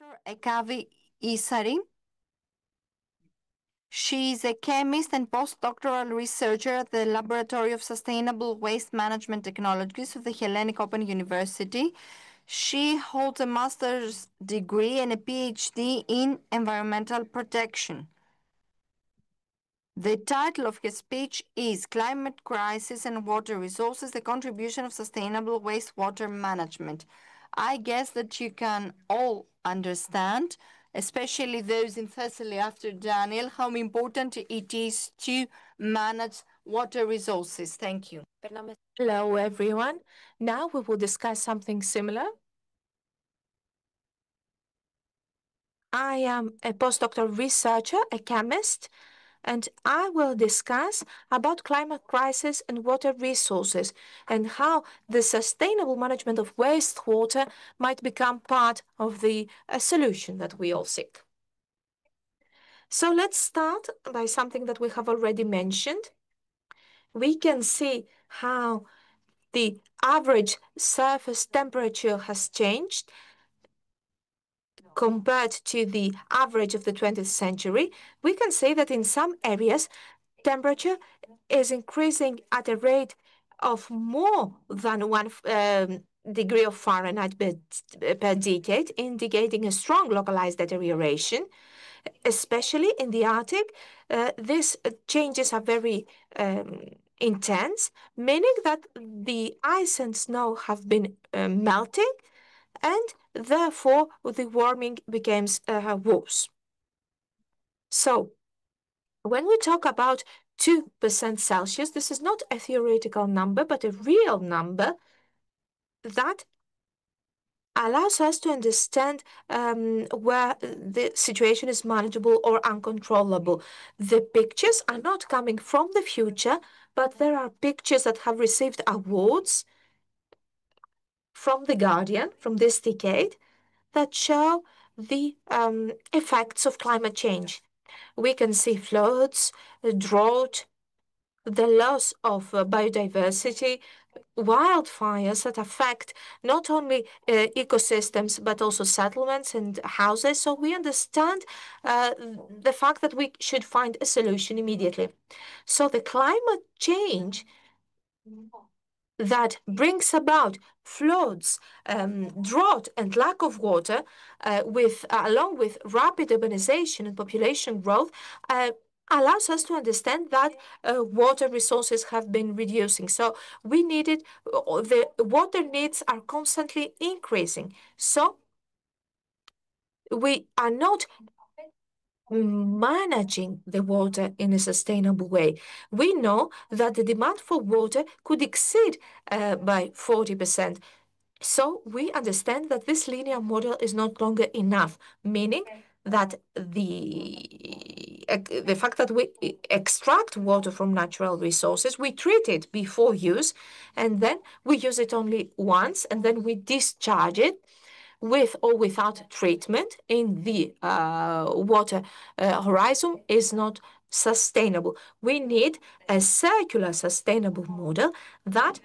Dr. Ekavi Issari. She is a chemist and postdoctoral researcher at the Laboratory of Sustainable Waste Management Technologies of the Hellenic Open University. She holds a master's degree and a PhD in environmental protection. The title of her speech is Climate Crisis and Water Resources, the Contribution of Sustainable Wastewater Management. I guess that you can all understand, especially those in Thessaly after Daniel, how important it is to manage water resources. Thank you. Hello, everyone. Now we will discuss something similar. I am a postdoctoral researcher, a chemist, and I will discuss about climate crisis and water resources and how the sustainable management of wastewater might become part of the solution that we all seek. So let's start by something that we have already mentioned. We can see how the average surface temperature has changed compared to the average of the 20th century. We can say that in some areas, temperature is increasing at a rate of more than 1 degree of Fahrenheit per decade, indicating a strong localized deterioration, especially in the Arctic. These changes are very intense, meaning that the ice and snow have been melting, and therefore the warming becomes worse. So when we talk about 2% Celsius, this is not a theoretical number, but a real number that allows us to understand where the situation is manageable or uncontrollable. The pictures are not coming from the future, but there are pictures that have received awards from The Guardian from this decade that show the effects of climate change. We can see floods, drought, the loss of biodiversity, wildfires that affect not only ecosystems but also settlements and houses. So we understand the fact that we should find a solution immediately. So the climate change that brings about floods, drought, and lack of water, along with rapid urbanization and population growth, allows us to understand that water resources have been reducing. So the water needs are constantly increasing. So we are not managing the water in a sustainable way. We know that the demand for water could exceed by 40%. So we understand that this linear model is not longer enough, meaning that the fact that we extract water from natural resources, we treat it before use, and then we use it only once, and then we discharge it with or without treatment in the water horizon is not sustainable. We need a circular sustainable model that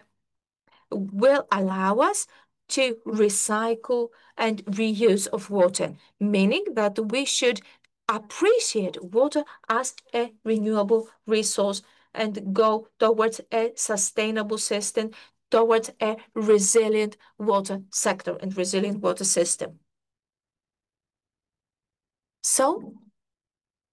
will allow us to recycle and reuse of water, meaning that we should appreciate water as a renewable resource and go towards a sustainable system, towards a resilient water sector and resilient water system. So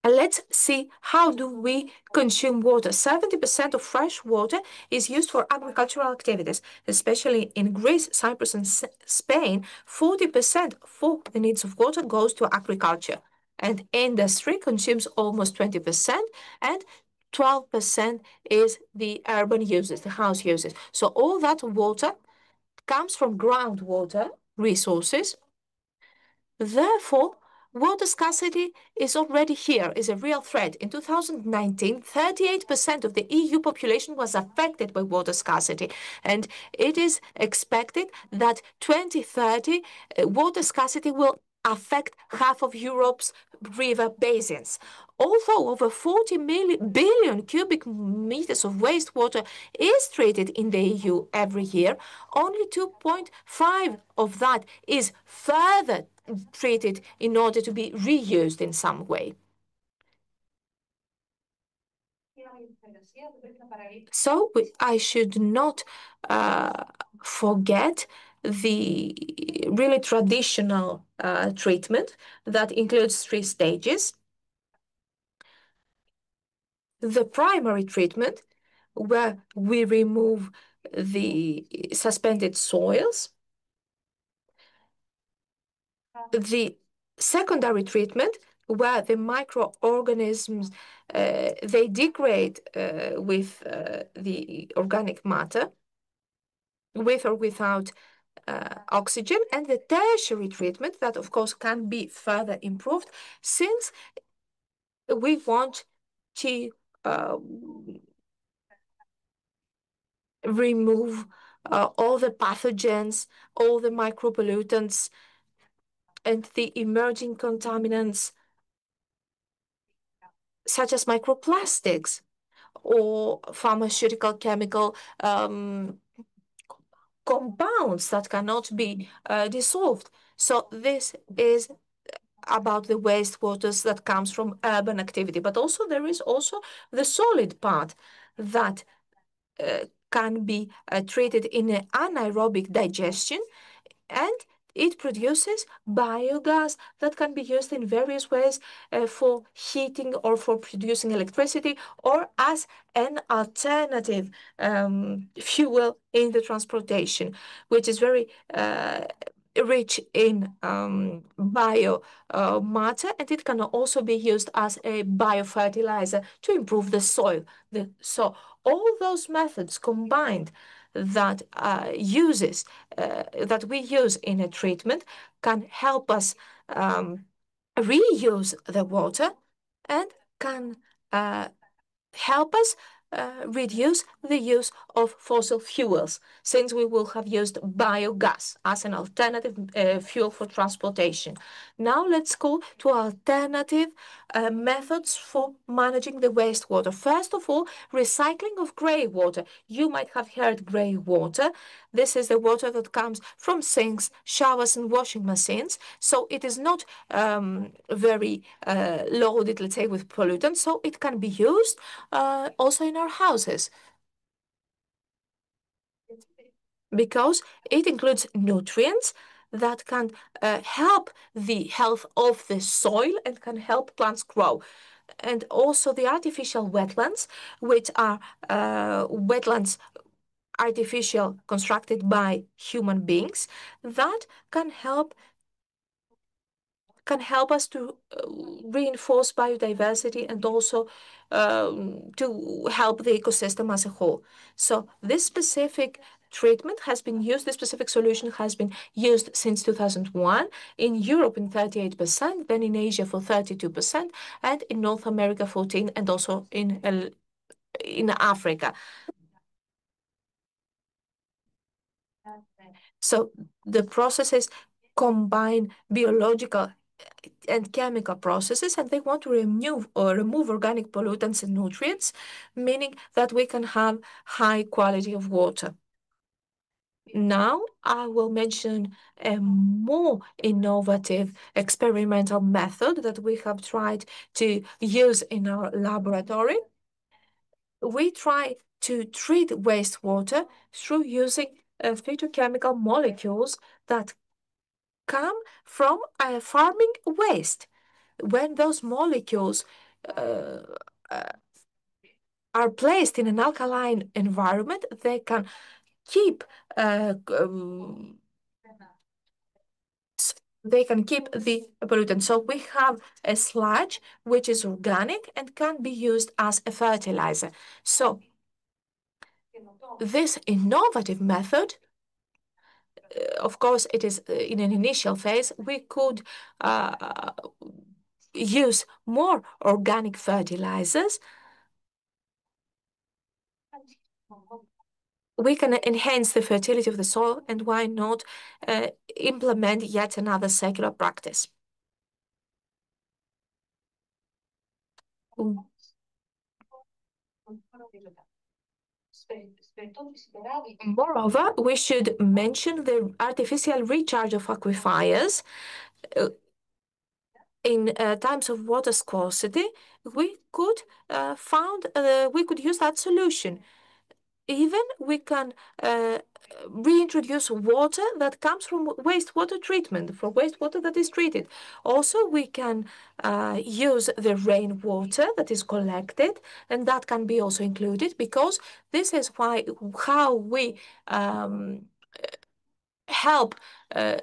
let's see, how do we consume water? 70% of fresh water is used for agricultural activities, especially in Greece, Cyprus, and Spain. 40% for the needs of water goes to agriculture, and industry consumes almost 20%, and 12% is the urban uses, the house uses. So all that water comes from groundwater resources. Therefore, water scarcity is already here, is a real threat. In 2019, 38% of the EU population was affected by water scarcity, and it is expected that 2030 water scarcity will affect half of Europe's river basins. Although over 40 billion cubic meters of wastewater is treated in the EU every year, only 2.5 of that is further treated in order to be reused in some way. So I should not forget the really traditional treatment that includes three stages. The primary treatment, where we remove the suspended soils. The secondary treatment, where the microorganisms they degrade with the organic matter, with or without oxygen, and the tertiary treatment that of course can be further improved, since we want to uh, remove all the pathogens, all the micropollutants, and the emerging contaminants such as microplastics or pharmaceutical chemical compounds that cannot be dissolved. So this is about the wastewaters that comes from urban activity, but also there is also the solid part that can be treated in an anaerobic digestion, and it produces biogas that can be used in various ways for heating or for producing electricity or as an alternative fuel in the transportation, which is very rich in bio matter, and it can also be used as a biofertilizer to improve the soil. So all those methods combined that that we use in a treatment can help us reuse the water and can help us reduce the use of fossil fuels, since we will have used biogas as an alternative fuel for transportation. Now let's go to alternative methods for managing the wastewater. First of all, recycling of grey water. You might have heard grey water. This is the water that comes from sinks, showers, and washing machines. So it is not very loaded, let's say, with pollutants. So it can be used also in our houses, because it includes nutrients that can help the health of the soil and can help plants grow. And also the artificial wetlands, which are wetlands artificial constructed by human beings, that can help us to reinforce biodiversity and also to help the ecosystem as a whole. So this specific treatment has been used, this specific solution has been used since 2001, in Europe in 38%, then in Asia for 32%, and in North America 14%, and also in Africa. So the processes combine biological and chemical processes, and they want to remove organic pollutants and nutrients, meaning that we can have high quality of water. Now I will mention a more innovative experimental method that we have tried to use in our laboratory. We try to treat wastewater through using phytochemical molecules that come from farming waste. When those molecules uh, uh, are placed in an alkaline environment, they can keep uh, um, they can keep the pollutant. So we have a sludge which is organic and can be used as a fertilizer. So this innovative method, of course, it is in an initial phase. We could use more organic fertilizers. we can enhance the fertility of the soil, and why not implement yet another circular practice? Mm. Moreover, we should mention the artificial recharge of aquifers. Uh, in times of water scarcity, we could use that solution. Even we can reintroduce water that comes from wastewater treatment, for wastewater that is treated. Also, we can use the rainwater that is collected, and that can be also included, because this is how we help uh,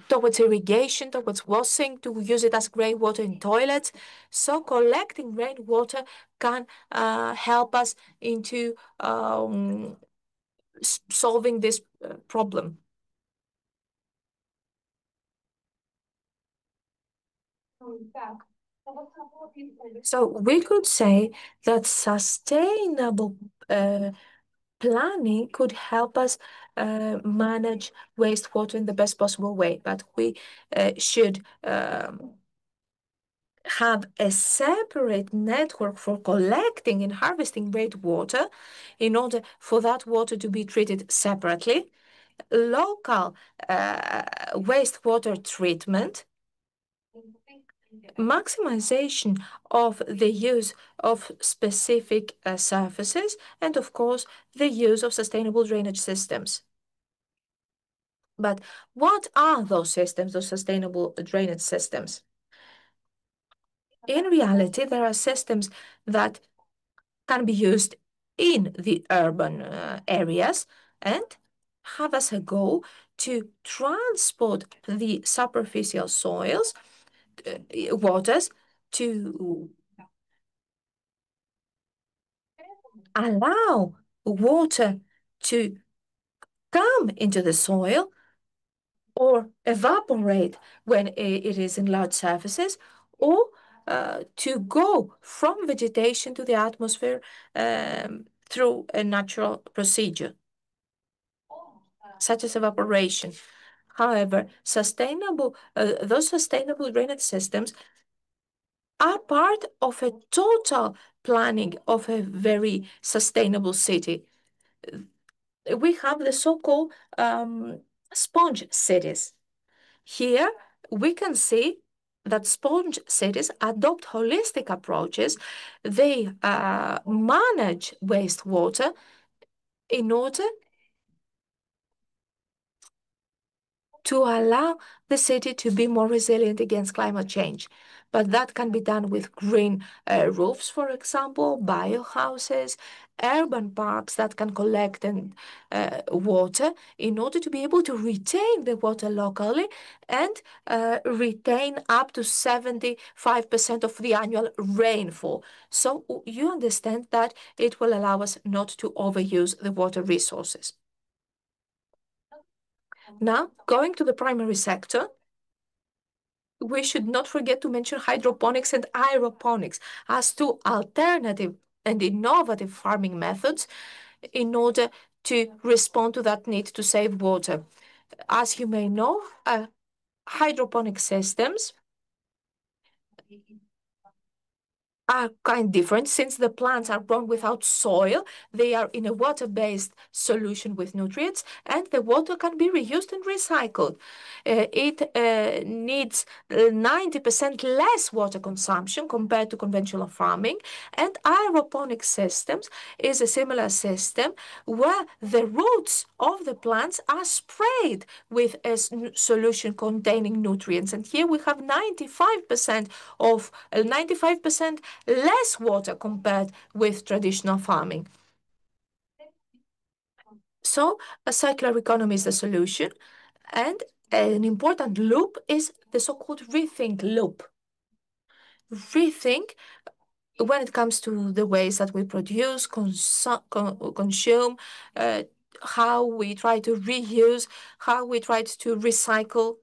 towards irrigation, towards washing, to use it as grey water in toilets. So collecting rainwater can help us into solving this problem. So we could say that sustainable planning could help us manage wastewater in the best possible way, but we should have a separate network for collecting and harvesting rainwater in order for that water to be treated separately. Local wastewater treatment, maximization of the use of specific surfaces, and of course, the use of sustainable drainage systems. But what are those systems, those sustainable drainage systems? In reality, there are systems that can be used in the urban areas and have as a goal to transport the superficial soils, waters, to allow water to come into the soil or evaporate when it is in large surfaces, or to go from vegetation to the atmosphere through a natural procedure, such as evaporation. However, those sustainable drainage systems are part of a total planning of a very sustainable city. We have the so-called sponge cities. Here, we can see that sponge cities adopt holistic approaches. They manage wastewater in order to allow the city to be more resilient against climate change. But that can be done with green roofs, for example, biohouses, urban parks that can collect and water in order to be able to retain the water locally and retain up to 75% of the annual rainfall. So you understand that it will allow us not to overuse the water resources. Now, going to the primary sector, we should not forget to mention hydroponics and aeroponics as two alternative and innovative farming methods in order to respond to that need to save water. As you may know, hydroponic systems are kind of different. Since the plants are grown without soil, they are in a water-based solution with nutrients, and the water can be reused and recycled. It needs 90% less water consumption compared to conventional farming, and aeroponic systems is a similar system where the roots of the plants are sprayed with a solution containing nutrients. And here we have 95% less water compared with traditional farming. So a circular economy is the solution, and an important loop is the so-called rethink loop. Rethink when it comes to the ways that we produce, consume, how we try to reuse, how we try to recycle.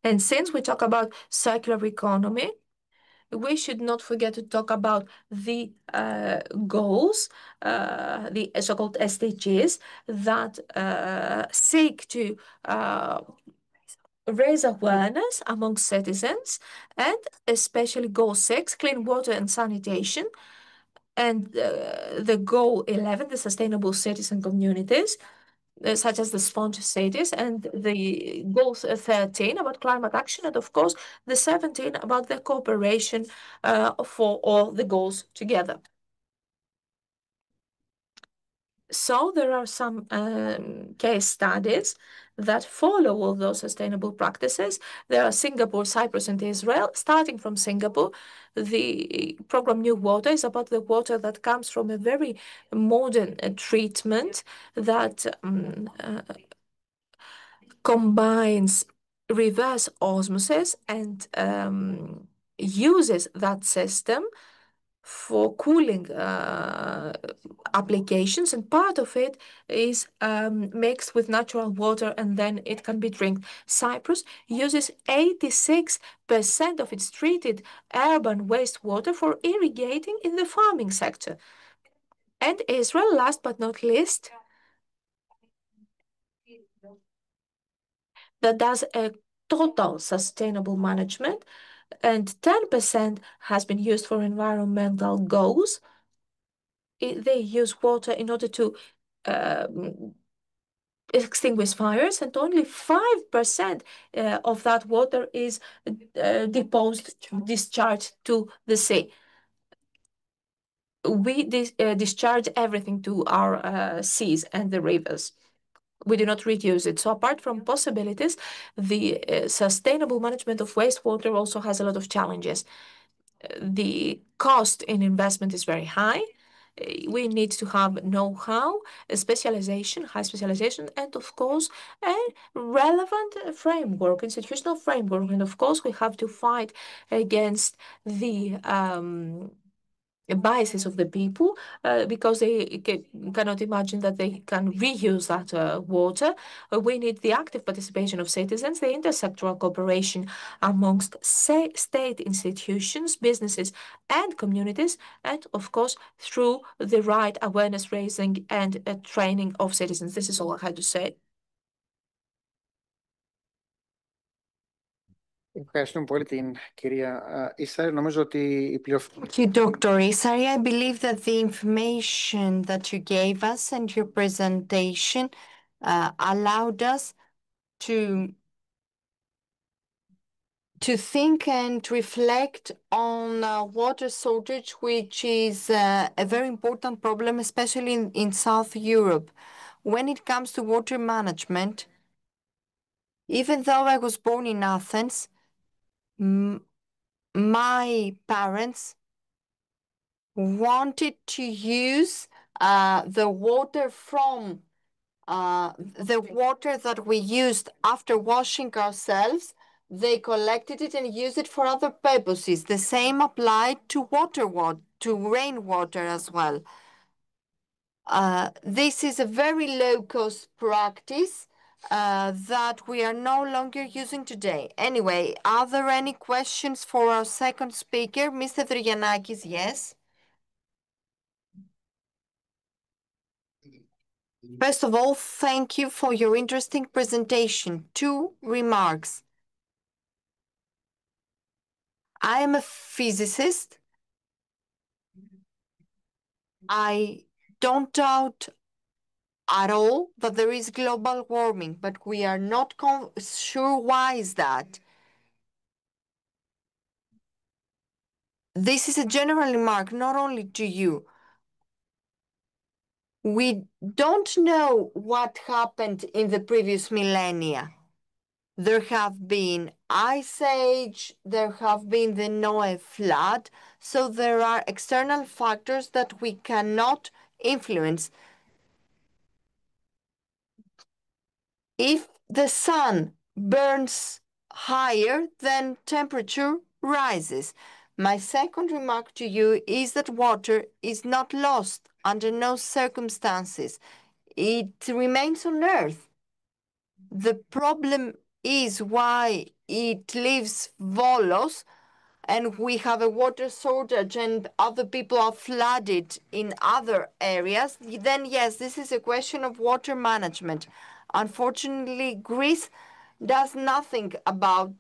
And since we talk about circular economy, we should not forget to talk about the goals, the so-called SDGs, that seek to raise awareness among citizens, and especially Goal 6, clean water and sanitation, and the Goal 11, the sustainable citizen communities, such as the sponge cities, and the Goal 13 about climate action, and of course the 17 about the cooperation for all the goals together. So there are some case studies that follow all those sustainable practices. There are Singapore, Cyprus, and Israel. Starting from Singapore, the program New Water is about the water that comes from a very modern treatment that combines reverse osmosis and uses that system for cooling applications, and part of it is mixed with natural water and then it can be drank. Cyprus uses 86% of its treated urban wastewater for irrigating in the farming sector. And Israel, last but not least, that does a total sustainable management, and 10% has been used for environmental goals. They use water in order to extinguish fires, and only 5% of that water is discharged to the sea. We discharge everything to our seas and the rivers. We do not reuse it. So apart from possibilities, the sustainable management of wastewater also has a lot of challenges. The cost in investment is very high. We need to have know-how, specialization, high specialization, and of course, a relevant framework, institutional framework. And of course, we have to fight against the biases of the people because they cannot imagine that they can reuse that water. We need the active participation of citizens, the intersectoral cooperation amongst state institutions, businesses, and communities, and of course, through the right awareness raising and training of citizens. This is all I had to say. Ευχαριστούμε πολύ την κυρία Issari. Νομίζω ότι η πληροφορία... Thank you, Dr. Issari. I believe that the information that you gave us and your presentation allowed us to think and reflect on water shortage, which is a very important problem, especially in South Europe. When it comes to water management, even though I was born in Athens, my parents wanted to use the water from the water that we used after washing ourselves. They collected it and used it for other purposes. The same applied to to rainwater as well. This is a very low-cost practice that we are no longer using today. Anyway, are there any questions for our second speaker, Mr. Dryganakis? Yes. First of all, thank you for your interesting presentation. Two remarks. I am a physicist. I don't doubt at all that there is global warming, but we are not sure why is that. This is a general remark, not only to you. We don't know what happened in the previous millennia. There have been ice age, there have been the Noah flood, so there are external factors that we cannot influence. If the sun burns higher, then temperature rises. My second remark to you is that water is not lost under no circumstances. It remains on Earth. The problem is why it leaves Volos and we have a water shortage and other people are flooded in other areas, then yes, this is a question of water management. Unfortunately, Greece does nothing about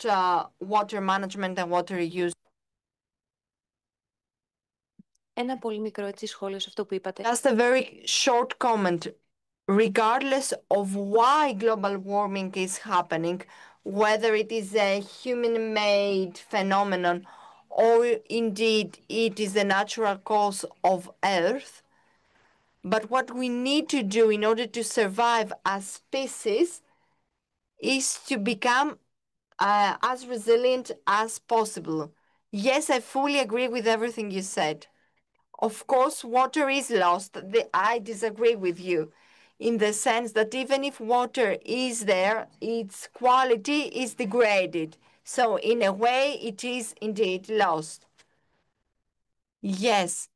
water management and water use. Ένα πολύ μικρό έτσι σχόλιο σε αυτό που είπατε. Just a very short comment. Regardless of why global warming is happening, whether it is a human-made phenomenon or indeed it is a natural cause of Earth, but what we need to do in order to survive as species is to become as resilient as possible. Yes, I fully agree with everything you said. Of course, water is lost. I disagree with you in the sense that even if water is there, its quality is degraded. So, in a way, it is indeed lost. Yes,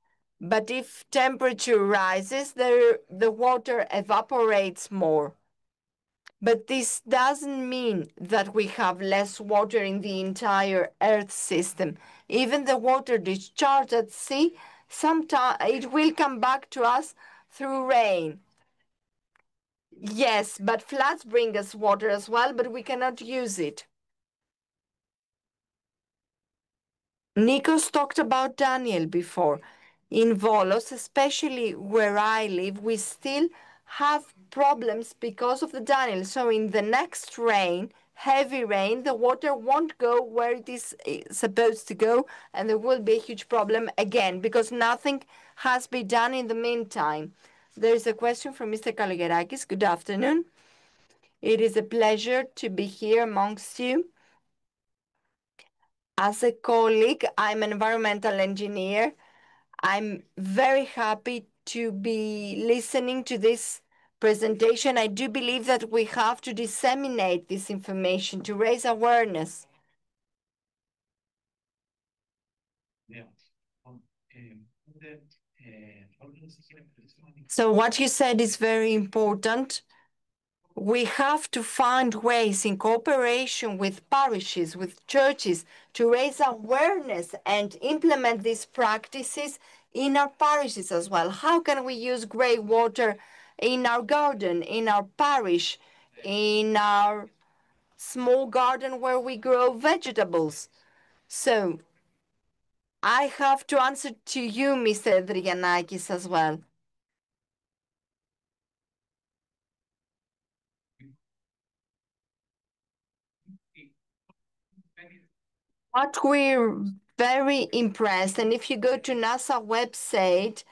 but if temperature rises, the water evaporates more. But this doesn't mean that we have less water in the entire Earth system. Even the water discharged at sea, sometime it will come back to us through rain. Yes, but floods bring us water as well, but we cannot use it. Nikos talked about Daniel before. In Volos, especially where I live, we still have problems because of the Daniel. So in the next rain, heavy rain, the water won't go where it is supposed to go, and there will be a huge problem again because nothing has been done in the meantime. There is a question from Mr. Kalogerakis. Good afternoon. It is a pleasure to be here amongst you. As a colleague, I'm an environmental engineer. I'm very happy to be listening to this presentation. I do believe that we have to disseminate this information to raise awareness. So what you said is very important. We have to find ways in cooperation with parishes, with churches, to raise awareness and implement these practices in our parishes as well. How can we use grey water in our garden, in our parish, in our small garden where we grow vegetables? So I have to answer to you, Mr. Adrianakis, as well. What we're very impressed, and if you go to NASA website,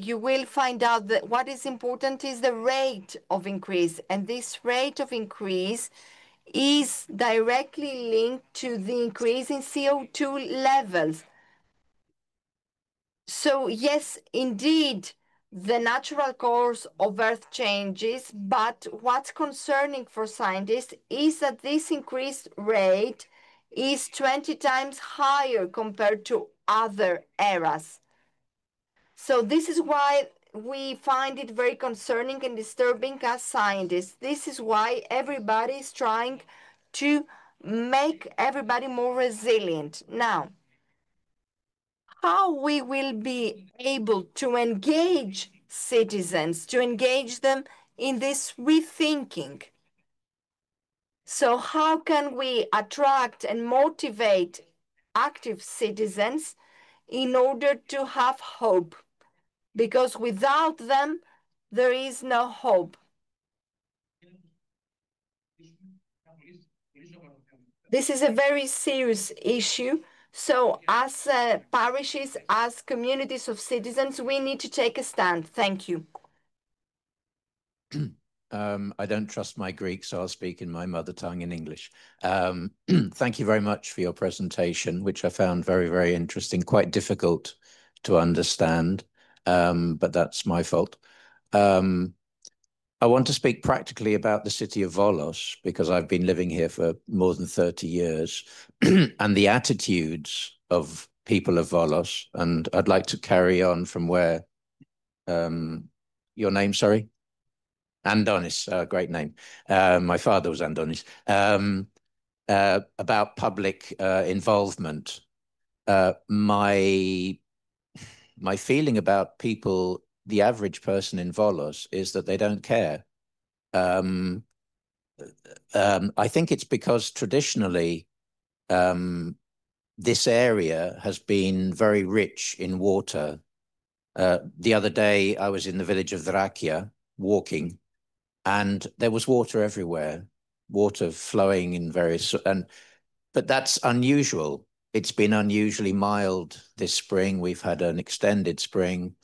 you will find out that what is important is the rate of increase, and this rate of increase is directly linked to the increase in CO2 levels. So yes, indeed, the natural course of Earth changes, but what's concerning for scientists is that this increased rate is 20 times higher compared to other eras. So this is why we find it very concerning and disturbing as scientists. This is why everybody is trying to make everybody more resilient. Now, how we will be able to engage citizens, to engage them in this rethinking. So how can we attract and motivate active citizens in order to have hope? Because without them, there is no hope. This is a very serious issue. So as parishes, as communities of citizens, we need to take a stand. Thank you. I don't trust my Greek, so I'll speak in my mother tongue in English. Thank you very much for your presentation, which I found very, very interesting, quite difficult to understand, but that's my fault. I want to speak practically about the city of Volos, because I've been living here for more than 30 years, and the attitudes of people of Volos, and I'd like to carry on from where, your name, sorry? Andonis, great name. My father was Andonis. About public involvement. my feeling about people, the average person in Volos, is that they don't care. I think it's because traditionally this area has been very rich in water. The other day, I was in the village of Thrakia walking, and there was water everywhere, water flowing in various, but that's unusual. It's been unusually mild this spring. We've had an extended spring.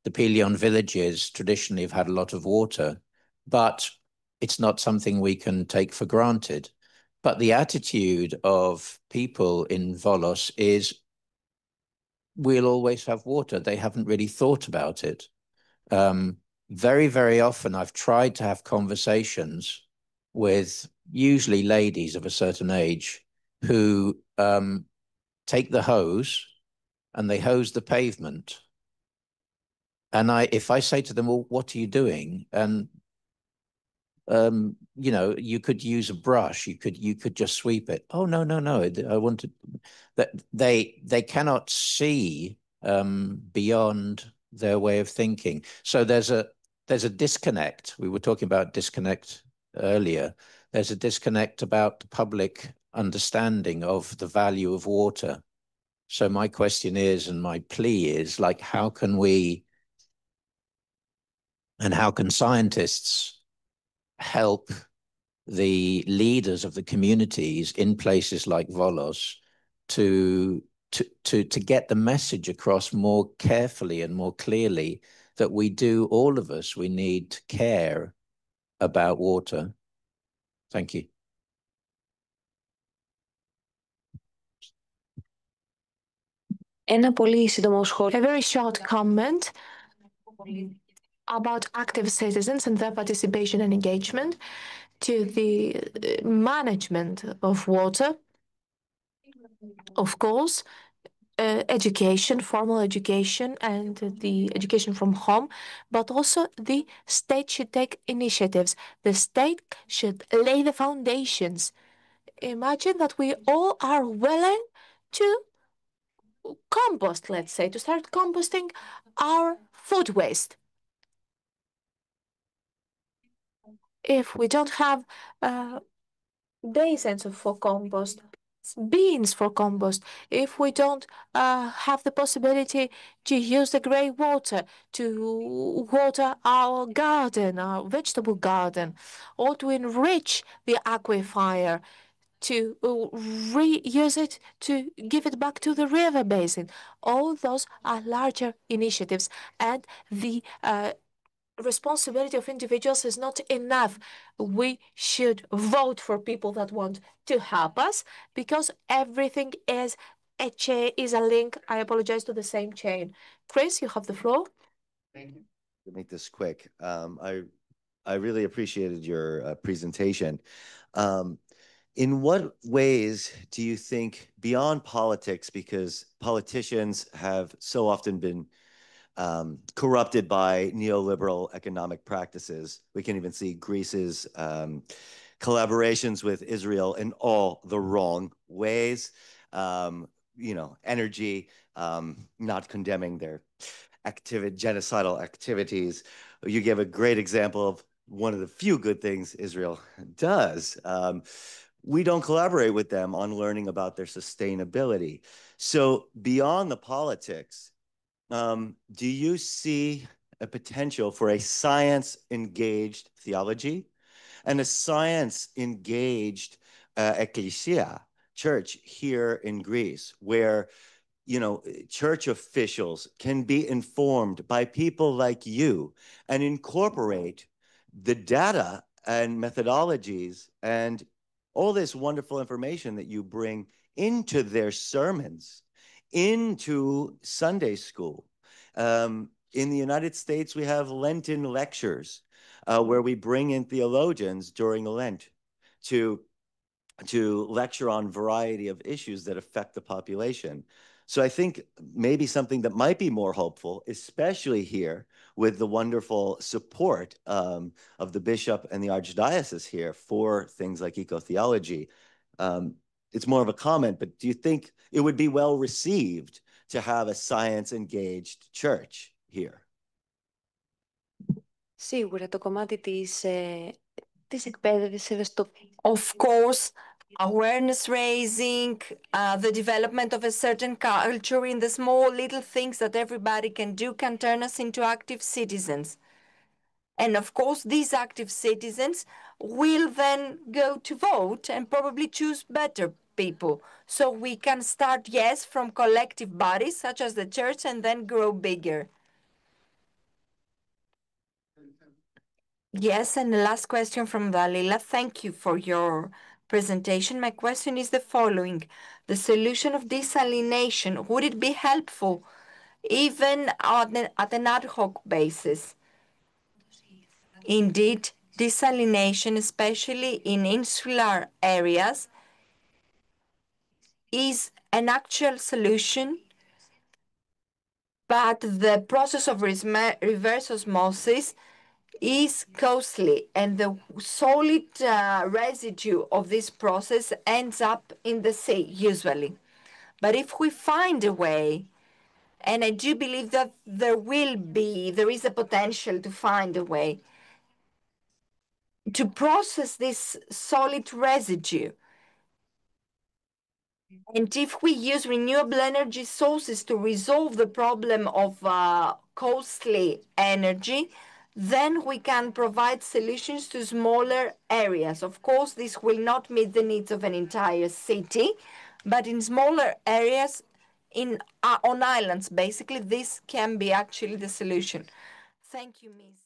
The Pelion villages traditionally have had a lot of water, but it's not something we can take for granted. But the attitude of people in Volos is we'll always have water. They haven't really thought about it. Very, very often I've tried to have conversations with usually ladies of a certain age who take the hose and they hose the pavement. And if I say to them, well, what are you doing? And you could use a brush. You could just sweep it. Oh, no. I wanted that they cannot see beyond their way of thinking. So there's a disconnect. We were talking about disconnect earlier. There's a disconnect about the public understanding of the value of water. So my question is, and my plea is, like, how can we and how can scientists help the leaders of the communities in places like Volos to get the message across more carefully and more clearly that all of us, we need to care about water. Thank you. A very short comment about active citizens and their participation and engagement to the management of water. Of course, education, formal education, and the education from home, but also the state should take initiatives. The state should lay the foundations. Imagine that we all are willing to compost, let's say, to start composting our food waste. If we don't have basins for compost, beans for compost, if we don't have the possibility to use the grey water to water our garden, our vegetable garden, or to enrich the aquifer, to reuse it, to give it back to the river basin. All those are larger initiatives, and the responsibility of individuals is not enough. We should vote for people that want to help us because everything is a link. I apologize, to the same chain. Chris, you have the floor. Thank you. To make this quick, I really appreciated your presentation. In what ways do you think, beyond politics, because politicians have so often been corrupted by neoliberal economic practices. We can even see Greece's collaborations with Israel in all the wrong ways. Energy, not condemning their genocidal activities. You gave a great example of one of the few good things Israel does. We don't collaborate with them on learning about their sustainability. So beyond the politics, do you see a potential for a science-engaged theology and a science-engaged ecclesia, church here in Greece, where church officials can be informed by people like you and incorporate the data and methodologies and all this wonderful information that you bring into their sermons, into Sunday school. In the United States, we have Lenten lectures where we bring in theologians during Lent to lecture on a variety of issues that affect the population. So I think maybe something that might be more hopeful, especially here with the wonderful support of the bishop and the archdiocese here for things like eco-theology, it's more of a comment, but do you think it would be well received to have a science-engaged church here? Σίγουρα το κομμάτι της εκπαίδευσης ευαισθητοποίησης. Of course, awareness raising, the development of a certain culture in the small little things that everybody can do can turn us into active citizens. And of course, these active citizens will then go to vote and probably choose better people. So we can start, yes, from collective bodies such as the church and then grow bigger. Yes, and the last question from Dalila. Thank you for your presentation. My question is the following. The solution of desalination, would it be helpful even at an ad hoc basis? Indeed, desalination, especially in insular areas, is an actual solution, but the process of reverse osmosis is costly, and the solid residue of this process ends up in the sea, usually. But if we find a way, and I do believe that there is a potential to find a way to process this solid residue. And if we use renewable energy sources to resolve the problem of costly energy, then we can provide solutions to smaller areas. Of course, this will not meet the needs of an entire city, but in smaller areas, on islands, basically, this can be actually the solution. Thank you, Ms.